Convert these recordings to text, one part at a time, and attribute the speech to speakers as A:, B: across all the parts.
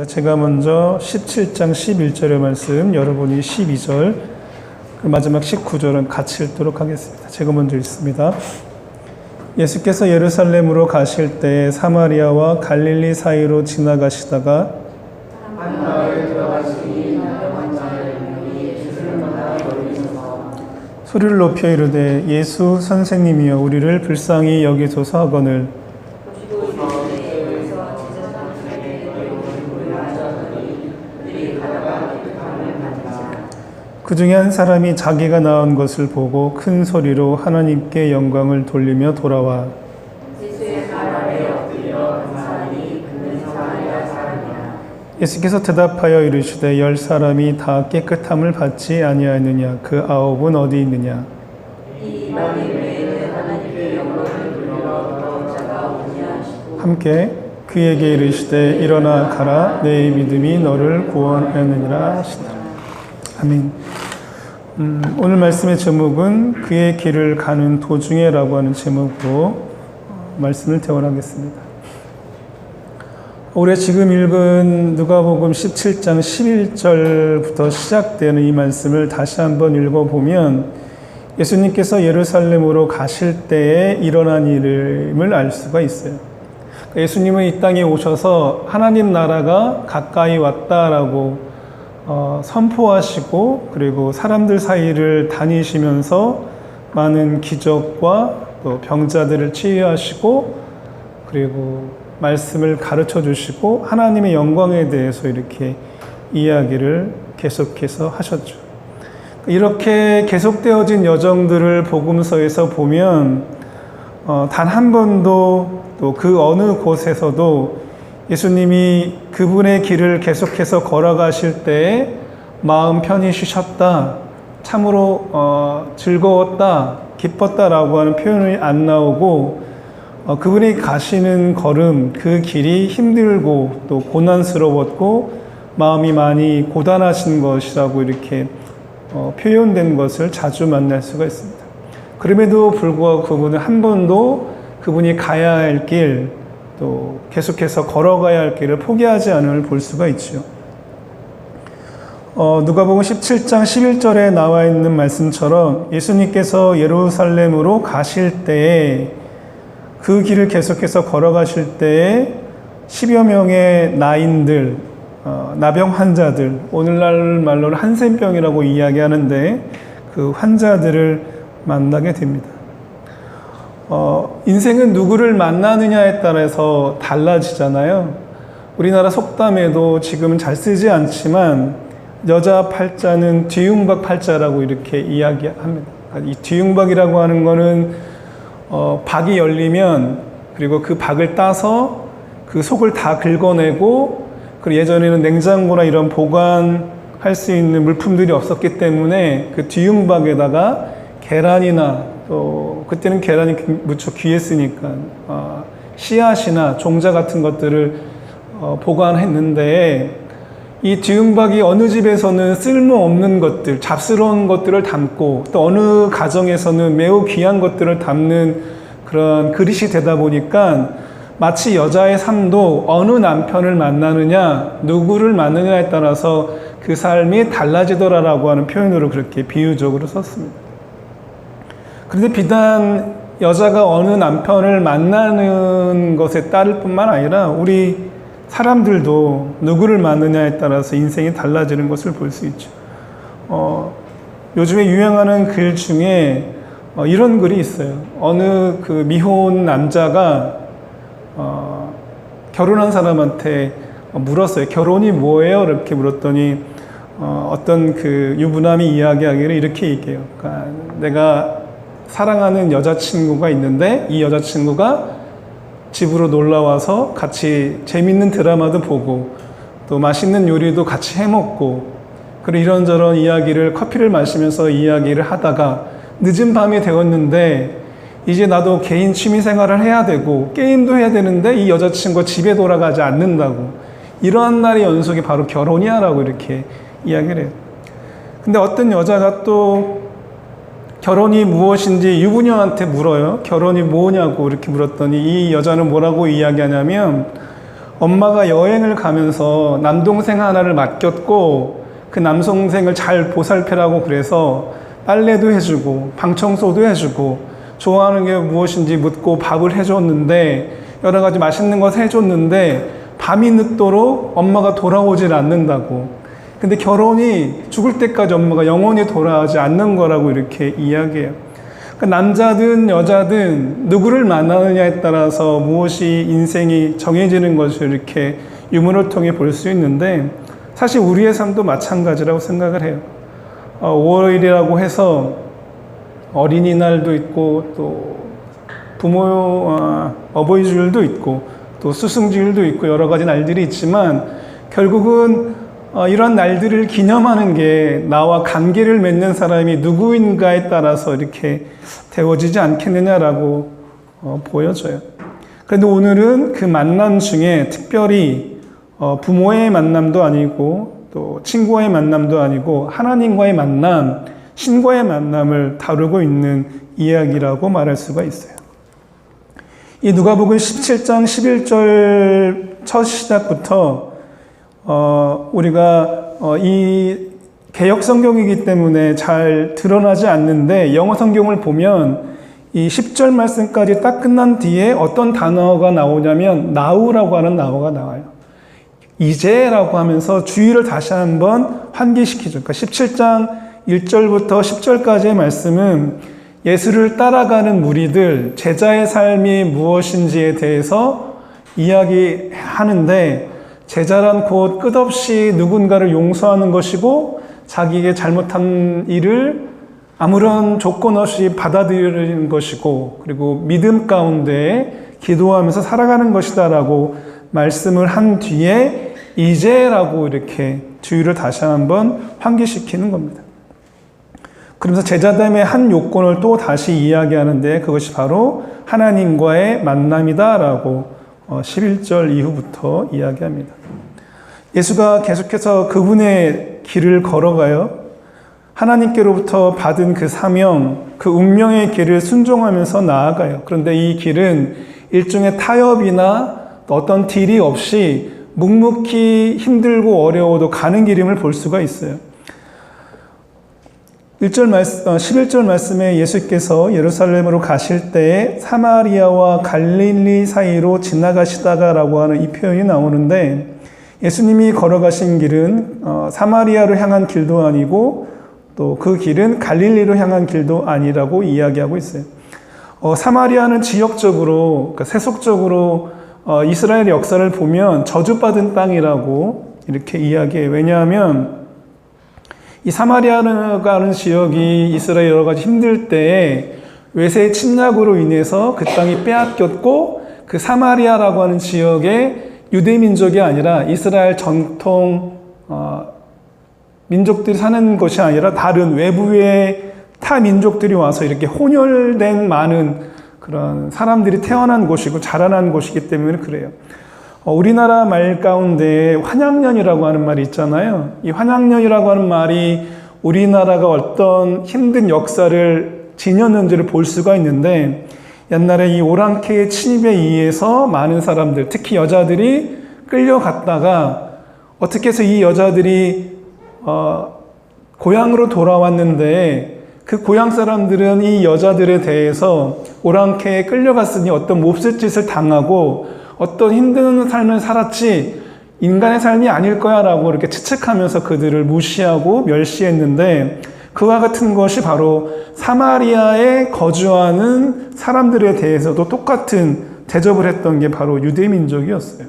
A: 제가 먼저 17장 11절의 말씀, 여러분이 12절, 그 마지막 19절은 같이 읽도록 하겠습니다. 제가 먼저 읽습니다. 예수께서 예루살렘으로 가실 때 사마리아와 갈릴리 사이로 지나가시다가
B: 한 마을에 들어가시니 나병 자를 예수를 만나 여기소서
A: 소리를 높여 이르되 예수 선생님이여 우리를 불쌍히 여기소서 하거늘 그 중에 한 사람이 자기가 낳은 것을 보고 큰 소리로 하나님께 영광을 돌리며 돌아와 예수께서 대답하여 이르시되 10사람이 다 깨끗함을 받지 아니하느냐 그 9은 어디 있느냐 함께 그에게 이르시되 일어나 가라 내 믿음이 너를 구원하느니라 하시더라. 아멘. 오늘 말씀의 제목은 그의 길을 가는 도중에 라고 하는 제목으로 말씀을 대원하겠습니다. 우리가 지금 읽은 누가복음 17장 11절부터 시작되는 이 말씀을 다시 한번 읽어보면 예수님께서 예루살렘으로 가실 때에 일어난 일임을 알 수가 있어요. 예수님은 이 땅에 오셔서 하나님 나라가 가까이 왔다라고 선포하시고 그리고 사람들 사이를 다니시면서 많은 기적과 또 병자들을 치유하시고 그리고 말씀을 가르쳐 주시고 하나님의 영광에 대해서 이렇게 이야기를 계속해서 하셨죠. 이렇게 계속되어진 여정들을 복음서에서 보면 단 한 번도 또 그 어느 곳에서도 예수님이 그분의 길을 계속해서 걸어가실 때에 마음 편히 쉬셨다, 참으로 즐거웠다, 기뻤다라고 하는 표현이 안 나오고 그분이 가시는 걸음, 그 길이 힘들고 또 고난스러웠고 마음이 많이 고단하신 것이라고 이렇게 표현된 것을 자주 만날 수가 있습니다. 그럼에도 불구하고 그분은 한 번도 그분이 가야 할 길, 또 계속해서 걸어가야 할 길을 포기하지 않음을 볼 수가 있죠. 누가복음 17장 11절에 나와 있는 말씀처럼 예수님께서 예루살렘으로 가실 때에 그 길을 계속해서 걸어가실 때에 10여 명의 나인들, 나병 환자들, 오늘날 말로는 한센병이라고 이야기하는데 그 환자들을 만나게 됩니다. 인생은 누구를 만나느냐에 따라서 달라지잖아요. 우리나라 속담에도 지금은 잘 쓰지 않지만 여자 팔자는 뒤움박 팔자라고 이렇게 이야기합니다. 이 뒤움박이라고 하는 거는 박이 열리면 그리고 그 박을 따서 그 속을 다 긁어내고 그리고 예전에는 냉장고나 이런 보관할 수 있는 물품들이 없었기 때문에 그 뒤움박에다가 계란이나 또 그때는 계란이 무척 귀했으니까 씨앗이나 종자 같은 것들을 보관했는데 이 뒤움박이 어느 집에서는 쓸모없는 것들, 잡스러운 것들을 담고 또 어느 가정에서는 매우 귀한 것들을 담는 그런 그릇이 되다 보니까 마치 여자의 삶도 어느 남편을 만나느냐, 누구를 만나느냐에 따라서 그 삶이 달라지더라라고 하는 표현으로 그렇게 비유적으로 썼습니다. 그런데 비단 여자가 어느 남편을 만나는 것에 따를 뿐만 아니라 우리 사람들도 누구를 만나느냐에 따라서 인생이 달라지는 것을 볼 수 있죠. 요즘에 유행하는 글 중에 이런 글이 있어요. 어느 그 미혼 남자가 결혼한 사람한테 물었어요. 결혼이 뭐예요? 이렇게 물었더니 어떤 그 유부남이 이야기하기를 이렇게 얘기해요. 그러니까 내가 사랑하는 여자친구가 있는데 이 여자친구가 집으로 놀러와서 같이 재밌는 드라마도 보고 또 맛있는 요리도 같이 해먹고 그리고 이런저런 이야기를 커피를 마시면서 이야기를 하다가 늦은 밤이 되었는데 이제 나도 개인 취미 생활을 해야 되고 게임도 해야 되는데 이 여자친구가 집에 돌아가지 않는다고 이러한 날의 연속이 바로 결혼이야 라고 이렇게 이야기를 해요. 근데 어떤 여자가 또 결혼이 무엇인지 유부녀한테 물어요. 결혼이 뭐냐고 이렇게 물었더니 이 여자는 뭐라고 이야기하냐면 엄마가 여행을 가면서 남동생 하나를 맡겼고 그 남동생을 잘 보살펴라고 그래서 빨래도 해주고 방청소도 해주고 좋아하는 게 무엇인지 묻고 밥을 해줬는데 여러 가지 맛있는 것 해줬는데 밤이 늦도록 엄마가 돌아오질 않는다고. 근데 결혼이 죽을 때까지 엄마가 영원히 돌아오지 않는 거라고 이렇게 이야기해요. 그러니까 남자든 여자든 누구를 만나느냐에 따라서 무엇이 인생이 정해지는 것을 이렇게 유물을 통해 볼 수 있는데 사실 우리의 삶도 마찬가지라고 생각을 해요. 5월이라고 해서 어린이날도 있고 또 어버이 주일도 있고 또 스승주일도 있고 여러 가지 날들이 있지만 결국은 이런 날들을 기념하는 게 나와 관계를 맺는 사람이 누구인가에 따라서 이렇게 되어지지 않겠느냐라고 보여져요. 그런데 오늘은 그 만남 중에 특별히 부모의 만남도 아니고 또 친구와의 만남도 아니고 하나님과의 만남, 신과의 만남을 다루고 있는 이야기라고 말할 수가 있어요. 이 누가복음 17장 11절 첫 시작부터 우리가 이 개역 성경이기 때문에 잘 드러나지 않는데 영어 성경을 보면 이 10절 말씀까지 딱 끝난 뒤에 어떤 단어가 나오냐면 now라고 하는 단어가 나와요. 이제라고 하면서 주의를 다시 한번 환기시키죠. 그러니까 17장 1절부터 10절까지의 말씀은 예수를 따라가는 무리들, 제자의 삶이 무엇인지에 대해서 이야기하는데 제자란 곧 끝없이 누군가를 용서하는 것이고 자기에게 잘못한 일을 아무런 조건 없이 받아들이는 것이고 그리고 믿음 가운데 기도하면서 살아가는 것이다라고 말씀을 한 뒤에 이제라고 이렇게 주의를 다시 한번 환기시키는 겁니다. 그러면서 제자됨의 한 요건을 또 다시 이야기하는데 그것이 바로 하나님과의 만남이다라고 11절 이후부터 이야기합니다. 예수가 계속해서 그분의 길을 걸어가요. 하나님께로부터 받은 그 사명, 그 운명의 길을 순종하면서 나아가요. 그런데 이 길은 일종의 타협이나 어떤 딜이 없이 묵묵히 힘들고 어려워도 가는 길임을 볼 수가 있어요. 11절 말씀에 예수께서 예루살렘으로 가실 때에 사마리아와 갈릴리 사이로 지나가시다가라고 하는 이 표현이 나오는데 예수님이 걸어가신 길은 사마리아로 향한 길도 아니고 또 그 길은 갈릴리로 향한 길도 아니라고 이야기하고 있어요. 사마리아는 지역적으로, 그러니까 세속적으로 이스라엘 역사를 보면 저주받은 땅이라고 이렇게 이야기해요. 왜냐하면 이 사마리아가 하는 지역이 이스라엘 여러 가지 힘들 때에 외세 침략으로 인해서 그 땅이 빼앗겼고 그 사마리아라고 하는 지역에 유대 민족이 아니라 이스라엘 전통 민족들이 사는 것이 아니라 다른 외부의 타 민족들이 와서 이렇게 혼혈된 많은 그런 사람들이 태어난 곳이고 자라난 곳이기 때문에 그래요. 우리나라 말 가운데 환양년이라고 하는 말이 있잖아요. 이 환양년이라고 하는 말이 우리나라가 어떤 힘든 역사를 지녔는지를 볼 수가 있는데 옛날에 이 오랑캐의 침입에 의해서 많은 사람들, 특히 여자들이 끌려갔다가 어떻게 해서 이 여자들이 고향으로 돌아왔는데 그 고향 사람들은 이 여자들에 대해서 오랑캐에 끌려갔으니 어떤 몹쓸 짓을 당하고 어떤 힘든 삶을 살았지 인간의 삶이 아닐 거야 라고 이렇게 추측하면서 그들을 무시하고 멸시했는데 그와 같은 것이 바로 사마리아에 거주하는 사람들에 대해서도 똑같은 대접을 했던 게 바로 유대민족이었어요.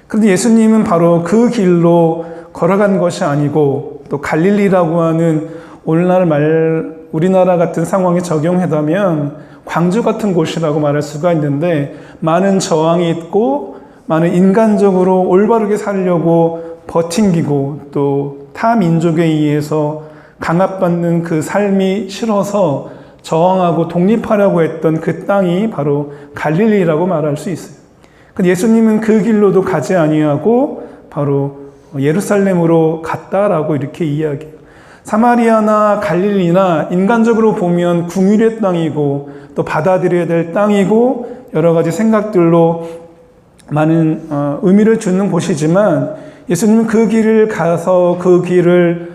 A: 그런데 예수님은 바로 그 길로 걸어간 것이 아니고 또 갈릴리라고 하는 우리나라 같은 상황에 적용하다면 광주 같은 곳이라고 말할 수가 있는데 많은 저항이 있고 많은 인간적으로 올바르게 살려고 버팅기고 또 타 민족에 의해서 강압받는 그 삶이 싫어서 저항하고 독립하려고 했던 그 땅이 바로 갈릴리라고 말할 수 있어요. 근데 예수님은 그 길로도 가지 아니하고 바로 예루살렘으로 갔다라고 이렇게 이야기해요. 사마리아나 갈릴리나 인간적으로 보면 궁율의 땅이고 또 받아들여야 될 땅이고 여러 가지 생각들로 많은 의미를 주는 곳이지만 예수님은 그 길을 가서 그 길을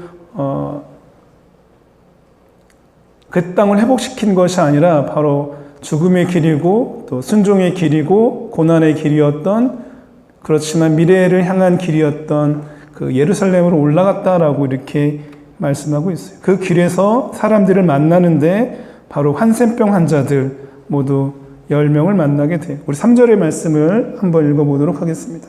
A: 그 땅을 회복시킨 것이 아니라 바로 죽음의 길이고 또 순종의 길이고 고난의 길이었던, 그렇지만 미래를 향한 길이었던 그 예루살렘으로 올라갔다라고 이렇게 말씀하고 있어요. 그 길에서 사람들을 만나는데 바로 한센병 환자들 모두 10명을 만나게 돼요. 우리 3절의 말씀을 한번 읽어보도록 하겠습니다.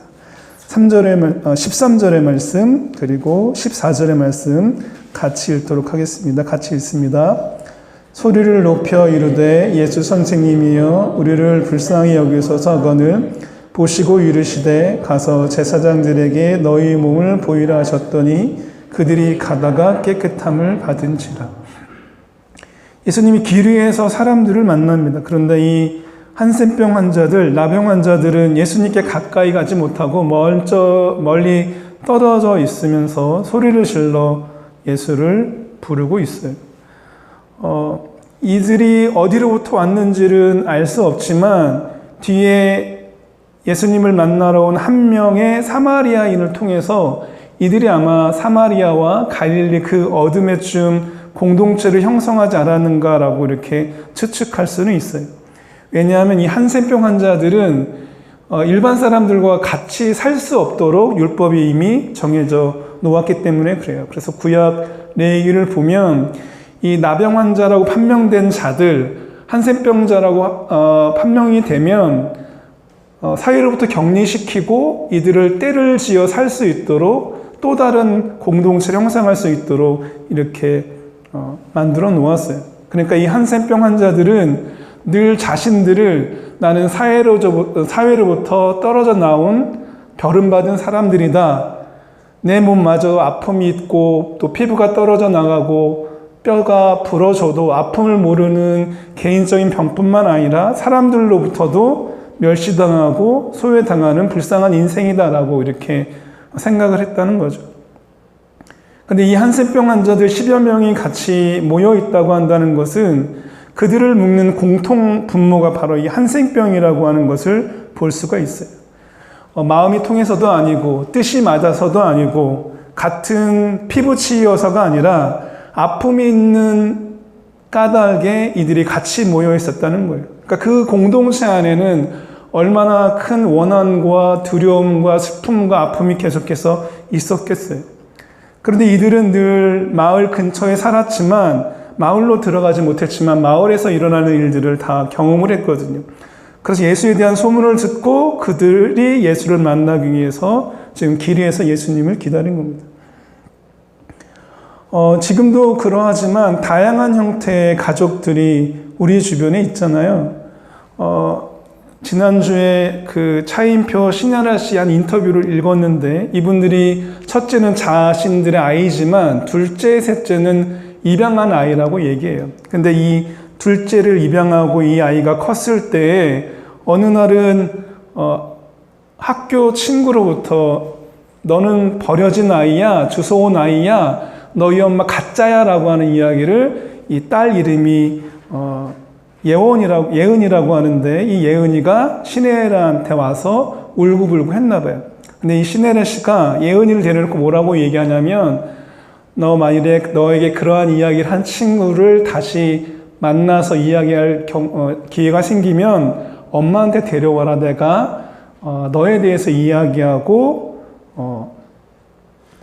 A: 13절의 말씀 그리고 14절의 말씀 같이 읽도록 하겠습니다. 같이 읽습니다. 소리를 높여 이르되 예수 선생님이여 우리를 불쌍히 여기소서거늘 보시고 이르시되 가서 제사장들에게 너희 몸을 보이라 하셨더니 그들이 가다가 깨끗함을 받은지라. 예수님이 길 위에서 사람들을 만납니다. 그런데 이 한센병 환자들, 나병 환자들은 예수님께 가까이 가지 못하고 멀리 떨어져 있으면서 소리를 질러 예수를 부르고 있어요. 이들이 어디로부터 왔는지는 알 수 없지만 뒤에 예수님을 만나러 온 한 명의 사마리아인을 통해서 이들이 아마 사마리아와 갈릴리 그 어둠의 공동체를 형성하지 않았는가라고 이렇게 추측할 수는 있어요. 왜냐하면 이 한센병 환자들은 일반 사람들과 같이 살 수 없도록 율법이 이미 정해져 놓았기 때문에 그래요. 그래서 구약 레위기를 보면 이 나병 환자라고 판명된 자들, 한센병자라고 판명이 되면 사회로부터 격리시키고 이들을 떼를 지어 살 수 있도록 또 다른 공동체를 형성할 수 있도록 이렇게 만들어 놓았어요. 그러니까 이 한센병 환자들은 늘 자신들을 나는 사회로부터 떨어져 나온 버림받은 사람들이다. 내 몸마저 아픔이 있고 또 피부가 떨어져 나가고 뼈가 부러져도 아픔을 모르는 개인적인 병뿐만 아니라 사람들로부터도 멸시당하고 소외당하는 불쌍한 인생이다라고 이렇게 생각을 했다는 거죠. 근데 이 한센병 환자들 10여 명이 같이 모여 있다고 한다는 것은 그들을 묶는 공통 분모가 바로 이 한센병이라고 하는 것을 볼 수가 있어요. 마음이 통해서도 아니고 뜻이 맞아서도 아니고 같은 피부치여서가 아니라 아픔이 있는 까닭에 이들이 같이 모여 있었다는 거예요. 그러니까 그 공동체 안에는 얼마나 큰 원한과 두려움과 슬픔과 아픔이 계속해서 있었겠어요. 그런데 이들은 늘 마을 근처에 살았지만 마을로 들어가지 못했지만 마을에서 일어나는 일들을 다 경험을 했거든요. 그래서 예수에 대한 소문을 듣고 그들이 예수를 만나기 위해서 지금 길 위에서 예수님을 기다린 겁니다. 지금도 그러하지만 다양한 형태의 가족들이 우리 주변에 있잖아요. 지난주에 그 차인표 신야라 씨 한 인터뷰를 읽었는데 이분들이 첫째는 자신들의 아이지만 둘째, 셋째는 입양한 아이라고 얘기해요. 근데 이 둘째를 입양하고 이 아이가 컸을 때 어느 날은 학교 친구로부터 너는 버려진 아이야, 주워온 아이야, 너희 엄마 가짜야 라고 하는 이야기를 이 딸 이름이 예은이라고 하는데 이 예은이가 신혜라한테 와서 울고불고 했나 봐요. 근데 이 신혜라 씨가 예은이를 데려놓고 뭐라고 얘기하냐면 너 만일에 너에게 그러한 이야기를 한 친구를 다시 만나서 이야기할 기회가 생기면 엄마한테 데려와라. 내가 너에 대해서 이야기하고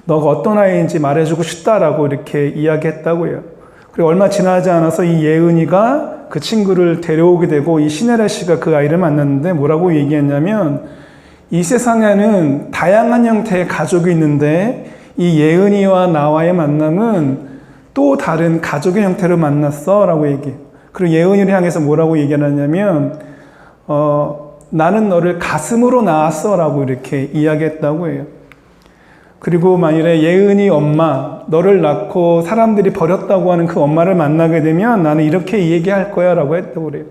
A: 너가 어떤 아이인지 말해주고 싶다라고 이렇게 이야기했다고 해요. 그리고 얼마 지나지 않아서 이 예은이가 그 친구를 데려오게 되고 이 신혜라 씨가 그 아이를 만났는데 뭐라고 얘기했냐면 이 세상에는 다양한 형태의 가족이 있는데 이 예은이와 나와의 만남은 또 다른 가족의 형태로 만났어 라고 얘기해요. 그리고 예은이를 향해서 뭐라고 얘기하냐면 나는 너를 가슴으로 낳았어 라고 이렇게 이야기했다고 해요. 그리고 만일에 예은이 엄마, 너를 낳고 사람들이 버렸다고 하는 그 엄마를 만나게 되면 나는 이렇게 얘기할 거야 라고 했다고 그래요.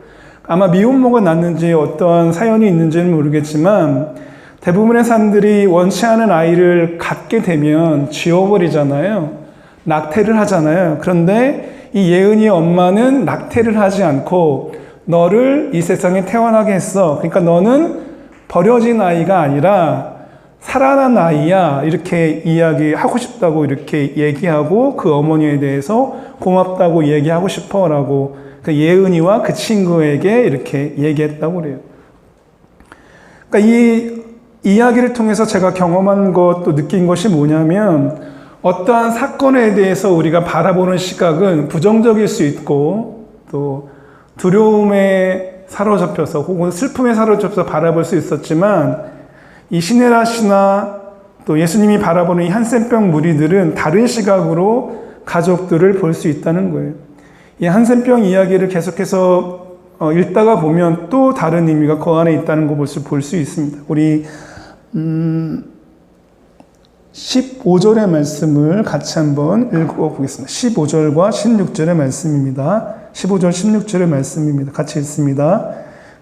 A: 아마 미혼모가 낳는지 어떠한 사연이 있는지는 모르겠지만 대부분의 사람들이 원치 않은 아이를 갖게 되면 지워버리잖아요. 낙태를 하잖아요. 그런데 이 예은이 엄마는 낙태를 하지 않고 너를 이 세상에 태어나게 했어. 그러니까 너는 버려진 아이가 아니라 살아난 아이야 이렇게 이야기하고 싶다고 이렇게 얘기하고 그 어머니에 대해서 고맙다고 얘기하고 싶어라고 그 예은이와 그 친구에게 이렇게 얘기했다고 그래요. 그러니까 이 이야기를 통해서 제가 경험한 것 또 느낀 것이 뭐냐면 어떠한 사건에 대해서 우리가 바라보는 시각은 부정적일 수 있고 또 두려움에 사로잡혀서 혹은 슬픔에 사로잡혀서 바라볼 수 있었지만 이 시네라 씨나 또 예수님이 바라보는 이 한센병 무리들은 다른 시각으로 가족들을 볼 수 있다는 거예요. 이 한센병 이야기를 계속해서 읽다가 보면 또 다른 의미가 그 안에 있다는 것을 볼 수 있습니다. 우리 15절의 말씀을 같이 한번 읽어보겠습니다. 15절과 16절의 말씀입니다. 15절, 16절의 말씀입니다. 같이 읽습니다.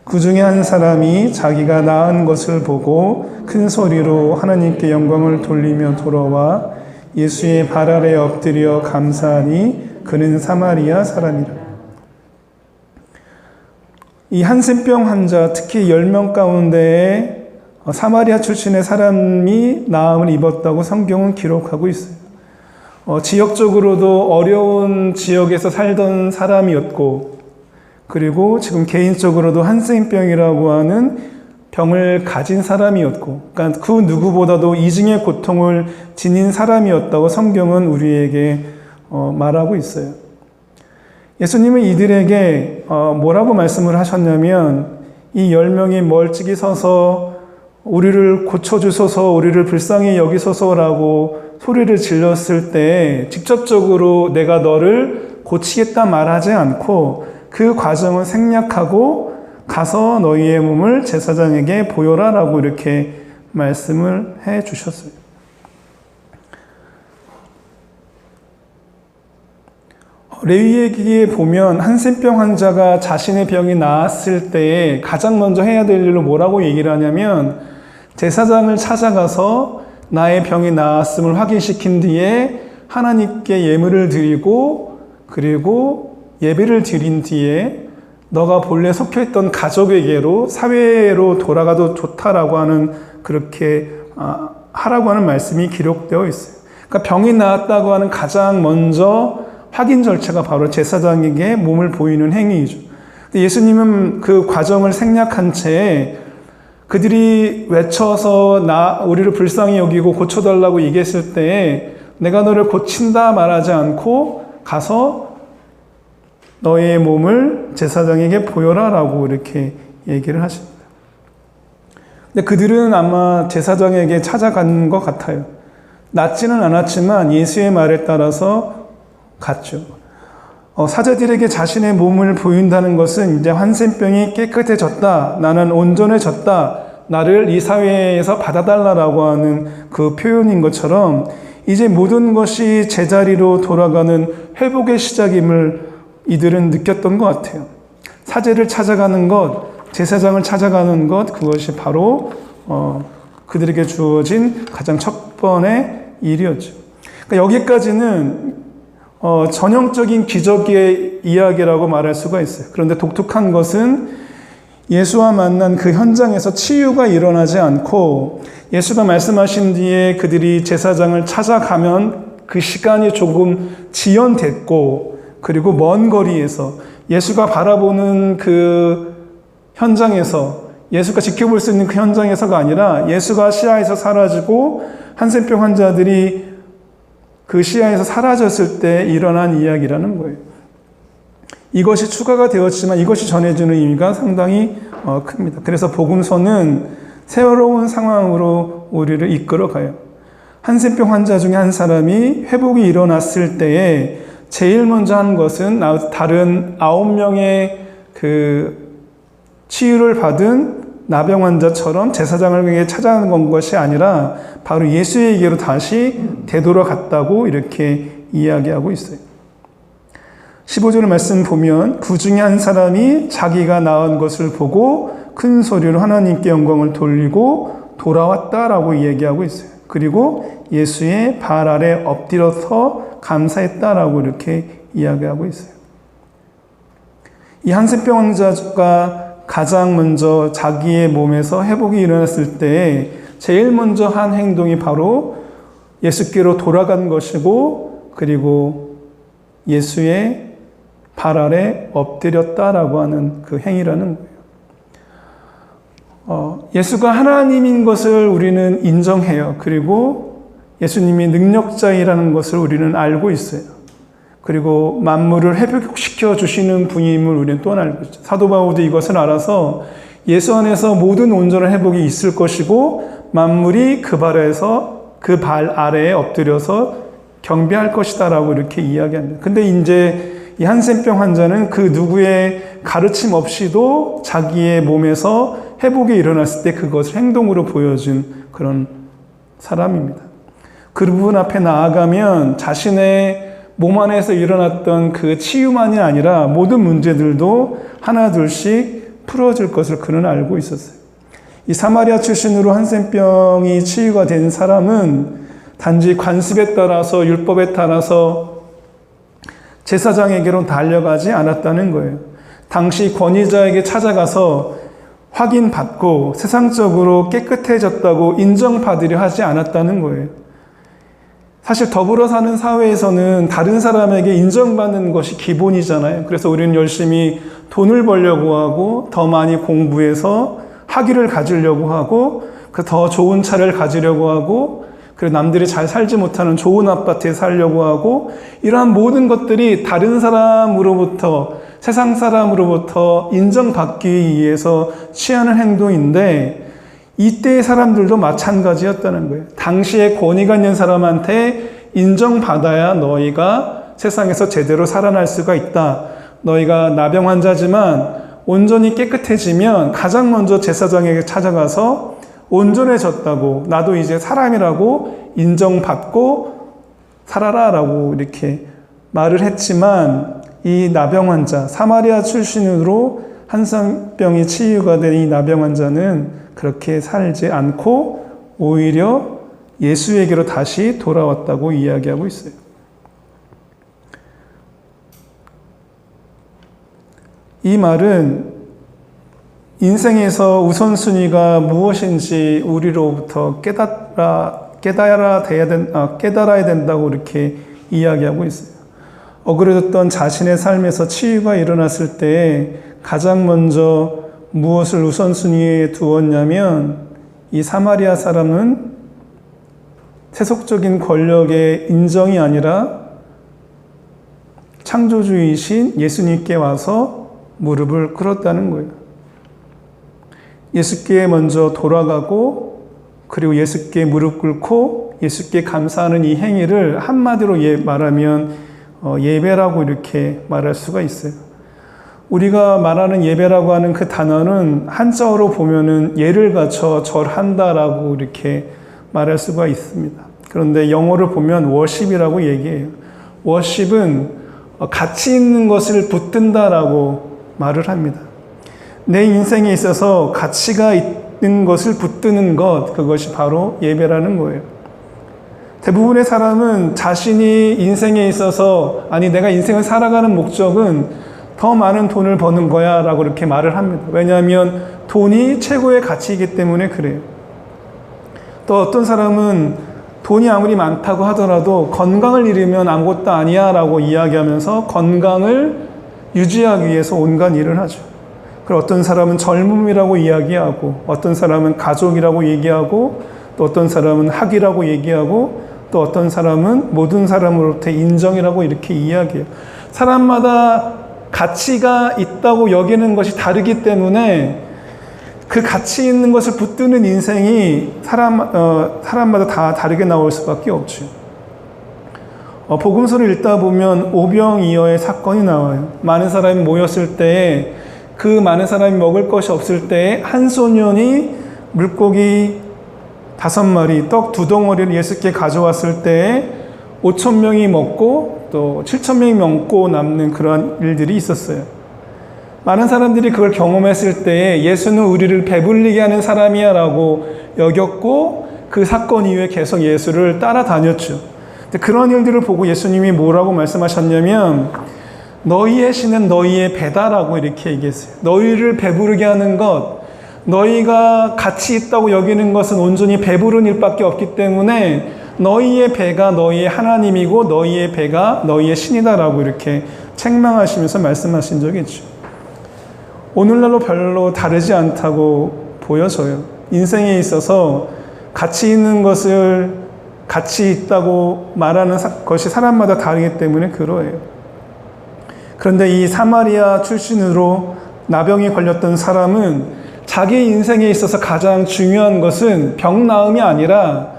A: 그 중에 한 사람이 자기가 낳은 것을 보고 큰 소리로 하나님께 영광을 돌리며 돌아와 예수의 발 아래 엎드려 감사하니 그는 사마리아 사람이라. 이 한센병 환자, 특히 10명 가운데에 사마리아 출신의 사람이 나음을 입었다고 성경은 기록하고 있어요. 지역적으로도 어려운 지역에서 살던 사람이었고, 그리고 지금 개인적으로도 한센병이라고 하는 병을 가진 사람이었고, 그러니까 그 누구보다도 이중의 고통을 지닌 사람이었다고 성경은 우리에게 말하고 있어요. 예수님은 이들에게 뭐라고 말씀을 하셨냐면 이 10명이 멀찍이 서서 우리를 고쳐주소서, 우리를 불쌍히 여기소서라고 소리를 질렀을 때 직접적으로 내가 너를 고치겠다 말하지 않고 그 과정을 생략하고 가서 너희의 몸을 제사장에게 보여라라고 이렇게 말씀을 해 주셨어요. 레위기에 보면 한센병 환자가 자신의 병이 나았을 때에 가장 먼저 해야 될 일로 뭐라고 얘기를 하냐면 제사장을 찾아가서 나의 병이 나았음을 확인시킨 뒤에 하나님께 예물을 드리고 그리고 예배를 드린 뒤에 너가 본래 속해있던 가족에게로 사회로 돌아가도 좋다라고 하는 그렇게 하라고 하는 말씀이 기록되어 있어요. 그러니까 병이 나았다고 하는 가장 먼저 확인 절차가 바로 제사장에게 몸을 보이는 행위이죠. 예수님은 그 과정을 생략한 채 그들이 외쳐서 우리를 불쌍히 여기고 고쳐달라고 얘기했을 때 내가 너를 고친다 말하지 않고 가서 너의 몸을 제사장에게 보여라라고 이렇게 얘기를 하십니다. 근데 그들은 아마 제사장에게 찾아간 것 같아요. 낫지는 않았지만 예수의 말에 따라서 갔죠. 사제들에게 자신의 몸을 보인다는 것은 이제 한센병이 깨끗해졌다, 나는 온전해졌다, 나를 이 사회에서 받아달라고 하는 그 표현인 것처럼 이제 모든 것이 제자리로 돌아가는 회복의 시작임을 이들은 느꼈던 것 같아요. 사제를 찾아가는 것, 제사장을 찾아가는 것, 그것이 바로 그들에게 주어진 가장 첫 번의 일이었죠. 그러니까 여기까지는 전형적인 기적의 이야기라고 말할 수가 있어요. 그런데 독특한 것은 예수와 만난 그 현장에서 치유가 일어나지 않고 예수가 말씀하신 뒤에 그들이 제사장을 찾아가면 그 시간이 조금 지연됐고 그리고 먼 거리에서 예수가 바라보는 그 현장에서 예수가 지켜볼 수 있는 그 현장에서가 아니라 예수가 시야에서 사라지고 한센병 환자들이 그 시야에서 사라졌을 때 일어난 이야기라는 거예요. 이것이 추가가 되었지만 이것이 전해주는 의미가 상당히 큽니다. 그래서 복음서는 새로운 상황으로 우리를 이끌어가요. 한센병 환자 중에 한 사람이 회복이 일어났을 때에 제일 먼저 한 것은 다른 9명의 그 치유를 받은 나병 환자처럼 제사장에게 찾아간 것이 아니라 바로 예수에게로 다시 되돌아갔다고 이렇게 이야기하고 있어요. 15절 말씀 보면 그 중에 한 사람이 자기가 낳은 것을 보고 큰 소리로 하나님께 영광을 돌리고 돌아왔다라고 얘기하고 있어요. 그리고 예수의 발 아래 엎드려서 감사했다라고 이렇게 이야기하고 있어요. 이 한센병 환자가 가장 먼저 자기의 몸에서 회복이 일어났을 때 제일 먼저 한 행동이 바로 예수께로 돌아간 것이고, 그리고 예수의 발 아래 엎드렸다라고 하는 그 행위라는 거예요. 예수가 하나님인 것을 우리는 인정해요. 그리고 예수님이 능력자이라는 것을 우리는 알고 있어요. 그리고 만물을 회복시켜 주시는 분임을 우리는 또 알고 있죠. 사도 바울도 이것을 알아서 예수 안에서 모든 온전한 회복이 있을 것이고 만물이 그 발 아래에 엎드려서 경배할 것이다라고 이렇게 이야기합니다. 근데 이제 이 한센병 환자는 그 누구의 가르침 없이도 자기의 몸에서 회복이 일어났을 때 그것을 행동으로 보여준 그런 사람입니다. 그분 앞에 나아가면 자신의 몸 안에서 일어났던 그 치유만이 아니라 모든 문제들도 하나 둘씩 풀어질 것을 그는 알고 있었어요. 이 사마리아 출신으로 한센병이 치유가 된 사람은 단지 관습에 따라서 율법에 따라서 제사장에게로 달려가지 않았다는 거예요. 당시 권위자에게 찾아가서 확인받고 세상적으로 깨끗해졌다고 인정받으려 하지 않았다는 거예요. 사실 더불어 사는 사회에서는 다른 사람에게 인정받는 것이 기본이잖아요. 그래서 우리는 열심히 돈을 벌려고 하고 더 많이 공부해서 학위를 가지려고 하고 더 좋은 차를 가지려고 하고 그리고 남들이 잘 살지 못하는 좋은 아파트에 살려고 하고 이러한 모든 것들이 다른 사람으로부터 세상 사람으로부터 인정받기 위해서 취하는 행동인데 이때의 사람들도 마찬가지였다는 거예요. 당시에 권위가 있는 사람한테 인정받아야 너희가 세상에서 제대로 살아날 수가 있다. 너희가 나병 환자지만 온전히 깨끗해지면 가장 먼저 제사장에게 찾아가서 온전해졌다고 나도 이제 사람이라고 인정받고 살아라 라고 이렇게 말을 했지만 이 나병 환자, 사마리아 출신으로 한센병이 치유가 된 이 나병 환자는 그렇게 살지 않고 오히려 예수에게로 다시 돌아왔다고 이야기하고 있어요. 이 말은 인생에서 우선순위가 무엇인지 우리로부터 깨달아야 된다고 이렇게 이야기하고 있어요. 억울해졌던 자신의 삶에서 치유가 일어났을 때 가장 먼저 무엇을 우선순위에 두었냐면 이 사마리아 사람은 세속적인 권력의 인정이 아니라 창조주이신 예수님께 와서 무릎을 꿇었다는 거예요. 예수께 먼저 돌아가고 그리고 예수께 무릎 꿇고 예수께 감사하는 이 행위를 한마디로 말하면 예배라고 이렇게 말할 수가 있어요. 우리가 말하는 예배라고 하는 그 단어는 한자어로 보면은 예를 갖춰 절한다라고 이렇게 말할 수가 있습니다. 그런데 영어를 보면 워십이라고 얘기해요. 워십은 가치 있는 것을 붙든다라고 말을 합니다. 내 인생에 있어서 가치가 있는 것을 붙드는 것, 그것이 바로 예배라는 거예요. 대부분의 사람은 자신이 인생에 있어서 내가 인생을 살아가는 목적은 더 많은 돈을 버는 거야 라고 이렇게 말을 합니다. 왜냐하면 돈이 최고의 가치이기 때문에 그래요. 또 어떤 사람은 돈이 아무리 많다고 하더라도 건강을 잃으면 아무것도 아니야 라고 이야기하면서 건강을 유지하기 위해서 온갖 일을 하죠. 그리고 어떤 사람은 젊음이라고 이야기하고 어떤 사람은 가족이라고 얘기하고 또 어떤 사람은 학이라고 얘기하고 또 어떤 사람은 모든 사람으로부터 인정이라고 이렇게 이야기해요. 사람마다 가치가 있다고 여기는 것이 다르기 때문에 그 가치 있는 것을 붙드는 인생이 사람마다 다 다르게 나올 수밖에 없죠. 복음서를 읽다 보면 오병이어의 사건이 나와요. 많은 사람이 모였을 때에 그 많은 사람이 먹을 것이 없을 때에 한 소년이 물고기 5마리, 떡 2덩어리를 예수께 가져왔을 때에 5,000명이 먹고 또 7,000명이 먹고 남는 그런 일들이 있었어요. 많은 사람들이 그걸 경험했을 때에 예수는 우리를 배불리게 하는 사람이야 라고 여겼고 그 사건 이후에 계속 예수를 따라다녔죠. 그런 일들을 보고 예수님이 뭐라고 말씀하셨냐면 너희의 신은 너희의 배다라고 이렇게 얘기했어요. 너희를 배부르게 하는 것, 너희가 가치 있다고 여기는 것은 온전히 배부른 일밖에 없기 때문에 너희의 배가 너희의 하나님이고 너희의 배가 너희의 신이다라고 이렇게 책망하시면서 말씀하신 적이 있죠. 오늘날로 별로 다르지 않다고 보여져요. 인생에 있어서 가치 있는 것을 가치 있다고 말하는 것이 사람마다 다르기 때문에 그러해요. 그런데 이 사마리아 출신으로 나병이 걸렸던 사람은 자기 인생에 있어서 가장 중요한 것은 병 나음이 아니라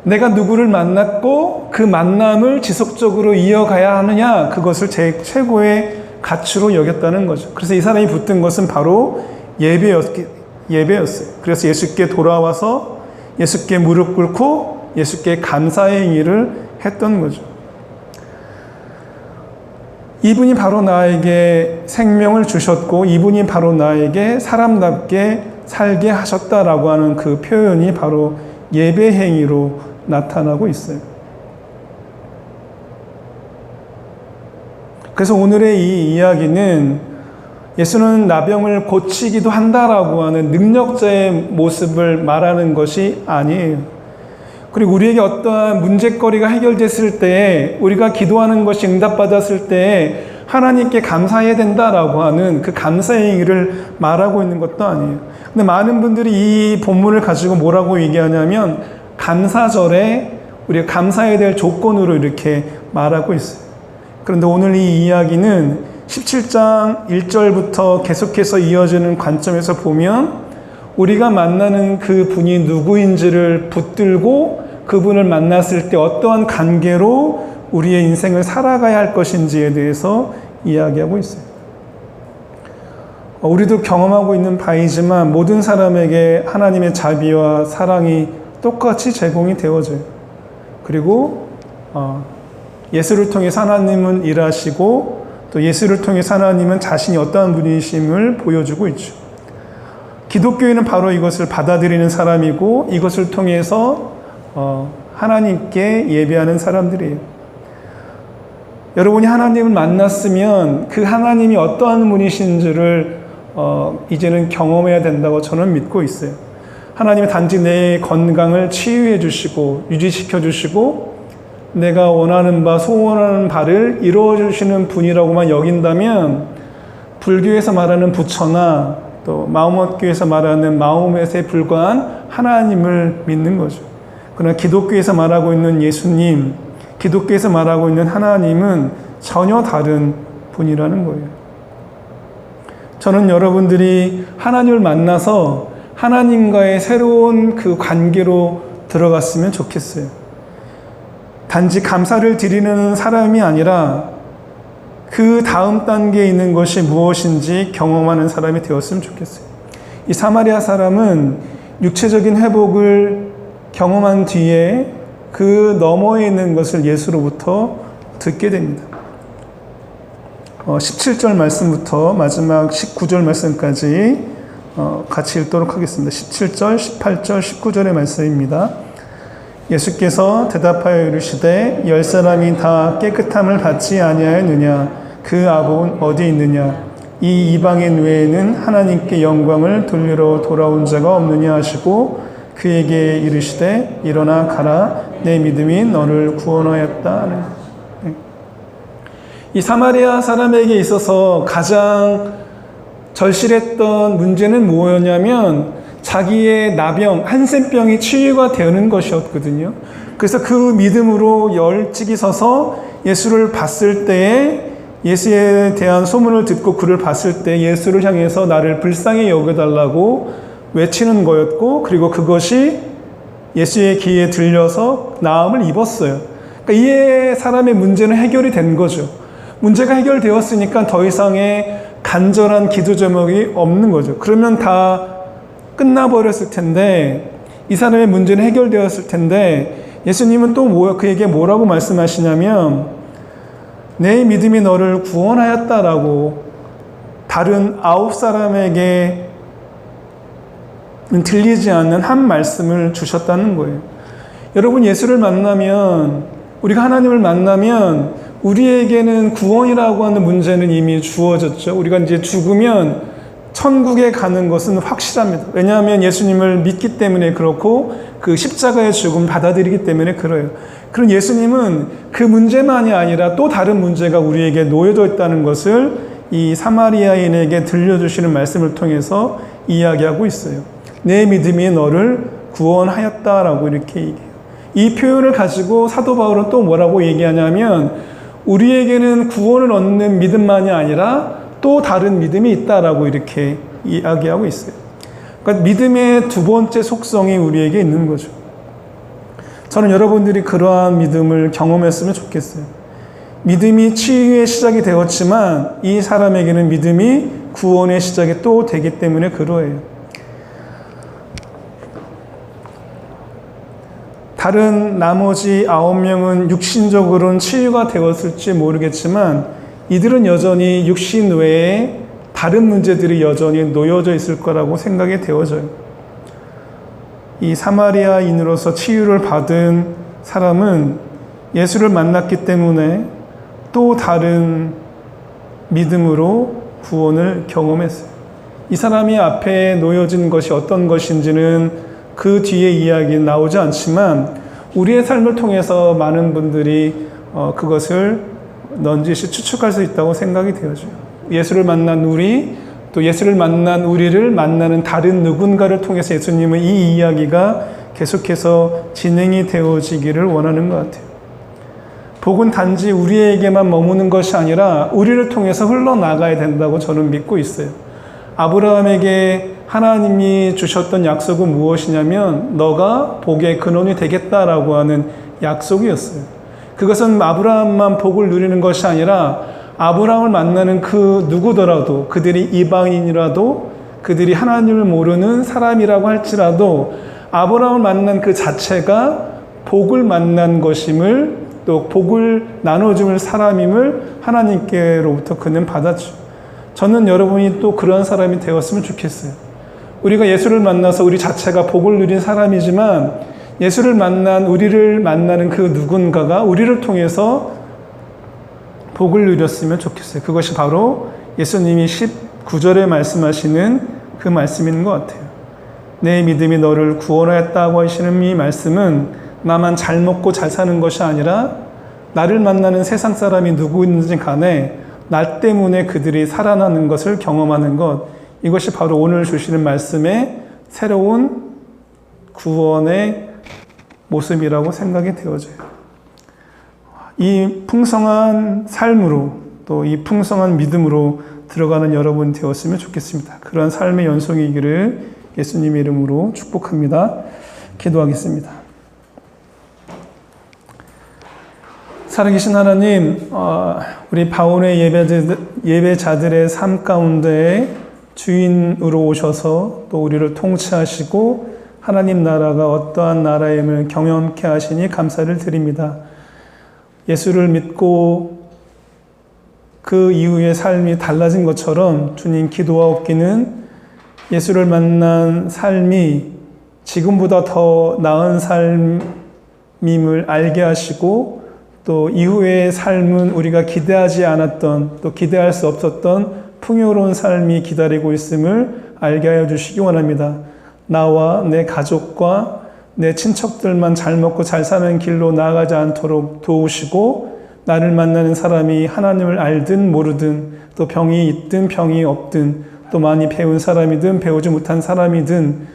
A: 내가 누구를 만났고 그 만남을 지속적으로 이어가야 하느냐, 그것을 제 최고의 가치로 여겼다는 거죠. 그래서 이 사람이 붙든 것은 바로 예배였어요. 그래서 예수께 돌아와서 예수께 무릎 꿇고 예수께 감사의 행위를 했던 거죠. 이분이 바로 나에게 생명을 주셨고 이분이 바로 나에게 사람답게 살게 하셨다라고 하는 그 표현이 바로 예배 행위로 나타나고 있어요. 그래서 오늘의 이 이야기는 예수는 나병을 고치기도 한다라고 하는 능력자의 모습을 말하는 것이 아니에요. 그리고 우리에게 어떠한 문제거리가 해결됐을 때, 우리가 기도하는 것이 응답받았을 때 하나님께 감사해야 된다라고 하는 그 감사의 행위를 말하고 있는 것도 아니에요. 근데 많은 분들이 이 본문을 가지고 뭐라고 얘기하냐면 감사절에 우리가 감사해야 될 조건으로 이렇게 말하고 있어요. 그런데 오늘 이 이야기는 17장 1절부터 계속해서 이어지는 관점에서 보면 우리가 만나는 그 분이 누구인지를 붙들고 그분을 만났을 때 어떠한 관계로 우리의 인생을 살아가야 할 것인지에 대해서 이야기하고 있어요. 우리도 경험하고 있는 바이지만 모든 사람에게 하나님의 자비와 사랑이 똑같이 제공이 되어져요. 그리고 예수를 통해서 하나님은 일하시고 또 예수를 통해서 하나님은 자신이 어떠한 분이심을 보여주고 있죠. 기독교인은 바로 이것을 받아들이는 사람이고 이것을 통해서 하나님께 예배하는 사람들이에요. 여러분이 하나님을 만났으면 그 하나님이 어떠한 분이신지를 이제는 경험해야 된다고 저는 믿고 있어요. 하나님이 단지 내 건강을 치유해 주시고 유지시켜 주시고 내가 원하는 바, 소원하는 바를 이루어 주시는 분이라고만 여긴다면 불교에서 말하는 부처나 또 마음엇교에서 말하는 마호멧에 불과한 하나님을 믿는 거죠. 그러나 기독교에서 말하고 있는 예수님, 기독교에서 말하고 있는 하나님은 전혀 다른 분이라는 거예요. 저는 여러분들이 하나님을 만나서 하나님과의 새로운 그 관계로 들어갔으면 좋겠어요. 단지 감사를 드리는 사람이 아니라 그 다음 단계에 있는 것이 무엇인지 경험하는 사람이 되었으면 좋겠어요. 이 사마리아 사람은 육체적인 회복을 경험한 뒤에 그 너머에 있는 것을 예수로부터 듣게 됩니다. 17절 말씀부터 마지막 19절 말씀까지 같이 읽도록 하겠습니다. 17절, 18절, 19절의 말씀입니다. 예수께서 대답하여 이르시되 10사람이 다 깨끗함을 받지 아니하였느냐? 그 아복은 어디 있느냐? 이 이방인 외에는 하나님께 영광을 돌리러 돌아온 자가 없느냐 하시고 그에게 이르시되 일어나 가라, 내 믿음이 너를 구원하였다. 이 사마리아 사람에게 있어서 가장 절실했던 문제는 뭐였냐면 자기의 나병, 한센병이 치유가 되는 것이었거든요. 그래서 그 믿음으로 열찍이 서서 예수를 봤을 때에 예수에 대한 소문을 듣고 그를 봤을 때 예수를 향해서 나를 불쌍히 여겨달라고 외치는 거였고, 그리고 그것이 예수의 귀에 들려서 나음을 입었어요. 그러니까 이 사람의 문제는 해결이 된 거죠. 문제가 해결되었으니까 더 이상의 간절한 기도 제목이 없는 거죠. 그러면 다 끝나버렸을 텐데, 이 사람의 문제는 해결되었을 텐데, 예수님은 또 그에게 뭐라고 말씀하시냐면 내 믿음이 너를 구원하였다라고 다른 9사람에게 들리지 않는 한 말씀을 주셨다는 거예요. 여러분, 예수를 만나면, 우리가 하나님을 만나면 우리에게는 구원이라고 하는 문제는 이미 주어졌죠. 우리가 이제 죽으면 천국에 가는 것은 확실합니다. 왜냐하면 예수님을 믿기 때문에 그렇고 그 십자가의 죽음을 받아들이기 때문에 그래요. 그런 예수님은 그 문제만이 아니라 또 다른 문제가 우리에게 놓여져 있다는 것을 이 사마리아인에게 들려주시는 말씀을 통해서 이야기하고 있어요. 내 믿음이 너를 구원하였다라고 이렇게 얘기해요. 이 표현을 가지고 사도 바울은 또 뭐라고 얘기하냐면 우리에게는 구원을 얻는 믿음만이 아니라 또 다른 믿음이 있다라고 이렇게 이야기하고 있어요. 그러니까 믿음의 두 번째 속성이 우리에게 있는 거죠. 저는 여러분들이 그러한 믿음을 경험했으면 좋겠어요. 믿음이 치유의 시작이 되었지만 이 사람에게는 믿음이 구원의 시작이 또 되기 때문에 그러해요. 다른 나머지 9명은 육신적으로는 치유가 되었을지 모르겠지만 이들은 여전히 육신 외에 다른 문제들이 여전히 놓여져 있을 거라고 생각이 되어져요. 이 사마리아인으로서 치유를 받은 사람은 예수를 만났기 때문에 또 다른 믿음으로 구원을 경험했어요. 이 사람이 앞에 놓여진 것이 어떤 것인지는 그 뒤에 이야기는 나오지 않지만 우리의 삶을 통해서 많은 분들이 그것을 넌지시 추측할 수 있다고 생각이 되어져요. 예수를 만난 우리, 또 예수를 만난 우리를 만나는 다른 누군가를 통해서 예수님은 이 이야기가 계속해서 진행이 되어지기를 원하는 것 같아요. 복은 단지 우리에게만 머무는 것이 아니라 우리를 통해서 흘러나가야 된다고 저는 믿고 있어요. 아브라함에게 하나님이 주셨던 약속은 무엇이냐면 너가 복의 근원이 되겠다라고 하는 약속이었어요. 그것은 아브라함만 복을 누리는 것이 아니라 아브라함을 만나는 그 누구더라도 그들이 이방인이라도 그들이 하나님을 모르는 사람이라고 할지라도 아브라함을 만난 그 자체가 복을 만난 것임을 또 복을 나눠줄 사람임을 하나님께로부터 그는 받았죠. 저는 여러분이 또 그런 사람이 되었으면 좋겠어요. 우리가 예수를 만나서 우리 자체가 복을 누린 사람이지만 예수를 만난 우리를 만나는 그 누군가가 우리를 통해서 복을 누렸으면 좋겠어요. 그것이 바로 예수님이 19절에 말씀하시는 그 말씀인 것 같아요. 내 믿음이 너를 구원하였다고 하시는 이 말씀은 나만 잘 먹고 잘 사는 것이 아니라 나를 만나는 세상 사람이 누구인지 간에 나 때문에 그들이 살아나는 것을 경험하는 것, 이것이 바로 오늘 주시는 말씀의 새로운 구원의 모습이라고 생각이 되어져요. 이 풍성한 삶으로 또 이 풍성한 믿음으로 들어가는 여러분 되었으면 좋겠습니다. 그러한 삶의 연속이기를 예수님의 이름으로 축복합니다. 기도하겠습니다. 살아계신 하나님, 우리 바울의 예배자들의 삶 가운데 주인으로 오셔서 또 우리를 통치하시고 하나님 나라가 어떠한 나라임을 경험케 하시니 감사를 드립니다. 예수를 믿고 그 이후의 삶이 달라진 것처럼 주님 기도하옵기는 예수를 만난 삶이 지금보다 더 나은 삶임을 알게 하시고 또 이후의 삶은 우리가 기대하지 않았던 또 기대할 수 없었던 풍요로운 삶이 기다리고 있음을 알게 하여 주시기 원합니다. 나와 내 가족과 내 친척들만 잘 먹고 잘 사는 길로 나아가지 않도록 도우시고 나를 만나는 사람이 하나님을 알든 모르든 또 병이 있든 병이 없든 또 많이 배운 사람이든 배우지 못한 사람이든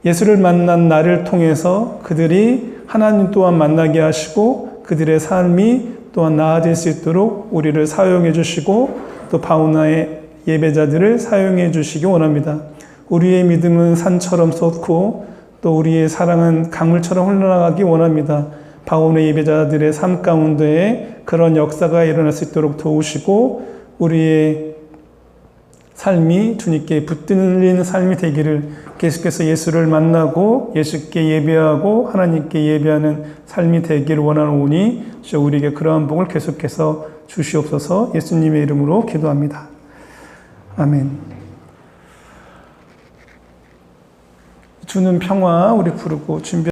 A: 예수를 만난 나를 통해서 그들이 하나님 또한 만나게 하시고 그들의 삶이 또한 나아질 수 있도록 우리를 사용해 주시고 또 바우나의 예배자들을 사용해 주시기 원합니다. 우리의 믿음은 산처럼 쏟고 또 우리의 사랑은 강물처럼 흘러나가기 원합니다. 바울의 예배자들의 삶 가운데에 그런 역사가 일어날 수 있도록 도우시고 우리의 삶이 주님께 붙들리는 삶이 되기를 계속해서 예수를 만나고 예수께 예배하고 하나님께 예배하는 삶이 되기를 원하오니 우리에게 그러한 복을 계속해서 주시옵소서. 예수님의 이름으로 기도합니다. 아멘. 주는 평화 우리 부르고 준비